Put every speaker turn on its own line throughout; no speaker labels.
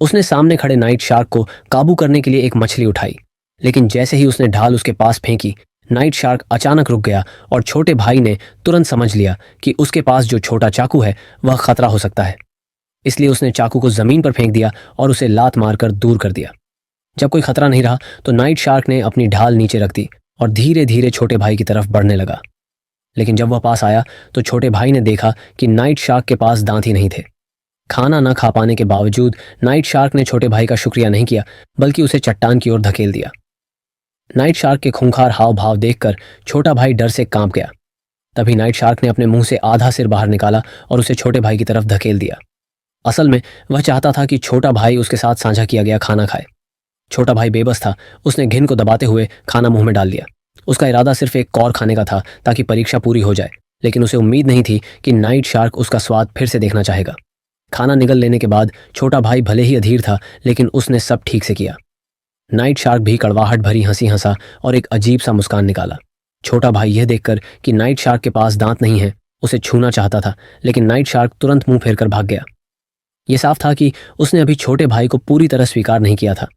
उसने सामने खड़े नाइट शार्क को काबू करने के लिए एक मछली उठाई, लेकिन जैसे ही उसने ढाल उसके पास फेंकी, नाइट शार्क अचानक रुक गया और छोटे भाई ने तुरंत समझ लिया कि उसके पास जो छोटा चाकू है वह खतरा हो सकता है। इसलिए उसने चाकू को जमीन पर फेंक दिया और उसे लात मारकर दूर कर दिया। जब कोई खतरा नहीं रहा तो नाइट शार्क ने अपनी ढाल नीचे रख दी और धीरे धीरे छोटे भाई की तरफ बढ़ने लगा। लेकिन जब वह पास आया तो छोटे भाई ने देखा कि नाइट शार्क के पास दांत ही नहीं थे। खाना न खा पाने के बावजूद नाइट शार्क ने छोटे भाई का शुक्रिया नहीं किया, बल्कि उसे चट्टान की ओर धकेल दिया। नाइट शार्क के खूंखार हाव भाव देखकर छोटा भाई डर से कांप गया। तभी नाइट शार्क ने अपने मुंह से आधा सिर बाहर निकाला और उसे छोटे भाई की तरफ धकेल दिया। असल में वह चाहता था कि छोटा भाई उसके साथ साझा किया गया खाना खाए। छोटा भाई बेबस था, उसने घिन को दबाते हुए खाना मुंह में डाल लिया। उसका इरादा सिर्फ एक कौर खाने का था ताकि परीक्षा पूरी हो जाए, लेकिन उसे उम्मीद नहीं थी कि नाइट शार्क उसका स्वाद फिर से देखना चाहेगा। खाना निगल लेने के बाद छोटा भाई भले ही अधीर था, लेकिन उसने सब ठीक से किया। नाइट शार्क भी कड़वाहट भरी हंसी हंसा और एक अजीब सा मुस्कान निकाला। छोटा भाई यह देखकर कि नाइट शार्क के पास दांत नहीं है, उसे छूना चाहता था, लेकिन नाइट शार्क तुरंत मुंह फेरकर भाग गया। यह साफ था कि उसने अभी छोटे भाई को पूरी तरह स्वीकार नहीं किया था।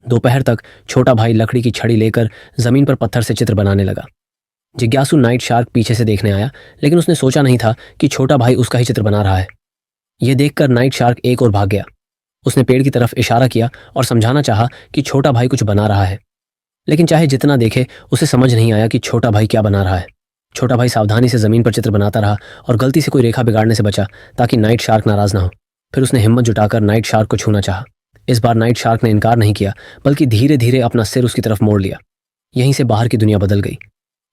दोपहर तक छोटा भाई लकड़ी की छड़ी लेकर जमीन पर पत्थर से चित्र बनाने लगा। जिज्ञासु नाइट शार्क पीछे से देखने आया, लेकिन उसने सोचा नहीं था कि छोटा भाई उसका ही चित्र बना रहा है। यह देखकर नाइट शार्क एक और भाग गया। उसने पेड़ की तरफ इशारा किया और समझाना चाहा कि छोटा भाई कुछ बना रहा है, लेकिन चाहे जितना देखे उसे समझ नहीं आया कि छोटा भाई क्या बना रहा है। छोटा भाई सावधानी से जमीन पर चित्र बनाता रहा और गलती से कोई रेखा बिगाड़ने से बचा ताकि नाइट शार्क नाराज ना हो। फिर उसने हिम्मत जुटाकर नाइट शार्क को छूना चाहा। इस बार नाइट शार्क ने इनकार नहीं किया, बल्कि धीरे धीरे अपना सिर उसकी तरफ मोड़ लिया। यहीं से बाहर की दुनिया बदल गई।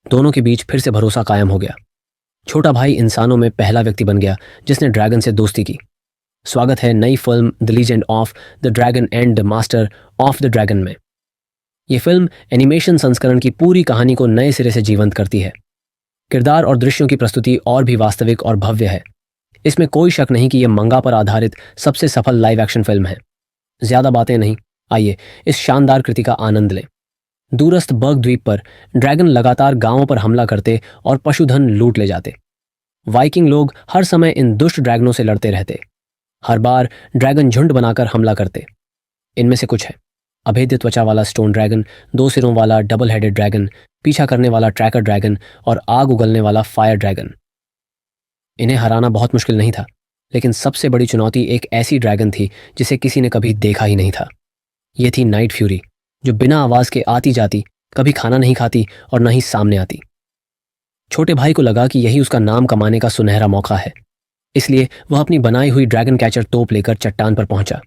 दोनों के बीच फिर से भरोसा कायम हो गया। छोटा भाई इंसानों में पहला व्यक्ति बन गया जिसने ड्रैगन से दोस्ती की। स्वागत है नई film the legend of the dragon and the master of the dragon में। यह फिल्म एनिमेशन संस्करण की पूरी कहानी को नए सिरे से जीवंत करती है। किरदार और दृश्यों की प्रस्तुति और भी वास्तविक और भव्य है। इसमें कोई शक नहीं कि यह मंगा पर आधारित सबसे सफल लाइव एक्शन फिल्म है। ज्यादा बातें नहीं, आइए इस शानदार कृति का आनंद लें। दूरस्थ बर्ग द्वीप पर ड्रैगन लगातार गांवों पर हमला करते और पशुधन लूट ले जाते। वाइकिंग लोग हर समय इन दुष्ट ड्रैगनों से लड़ते रहते। हर बार ड्रैगन झुंड बनाकर हमला करते। इनमें से कुछ है: अभेद्य त्वचा वाला स्टोन ड्रैगन, 2 सिरों वाला डबल हेडेड ड्रैगन, पीछा करने वाला ट्रैकर ड्रैगन और आग उगलने वाला फायर ड्रैगन। इन्हें हराना बहुत मुश्किल नहीं था, लेकिन सबसे बड़ी चुनौती एक ऐसी ड्रैगन थी जिसे किसी ने कभी देखा ही नहीं था। यह थी नाइट फ्यूरी, जो बिना आवाज के आती जाती, कभी खाना नहीं खाती और न ही सामने आती। छोटे भाई को लगा कि यही उसका नाम कमाने का सुनहरा मौका है, इसलिए वह अपनी बनाई हुई ड्रैगन कैचर तोप लेकर चट्टान पर पहुंचा।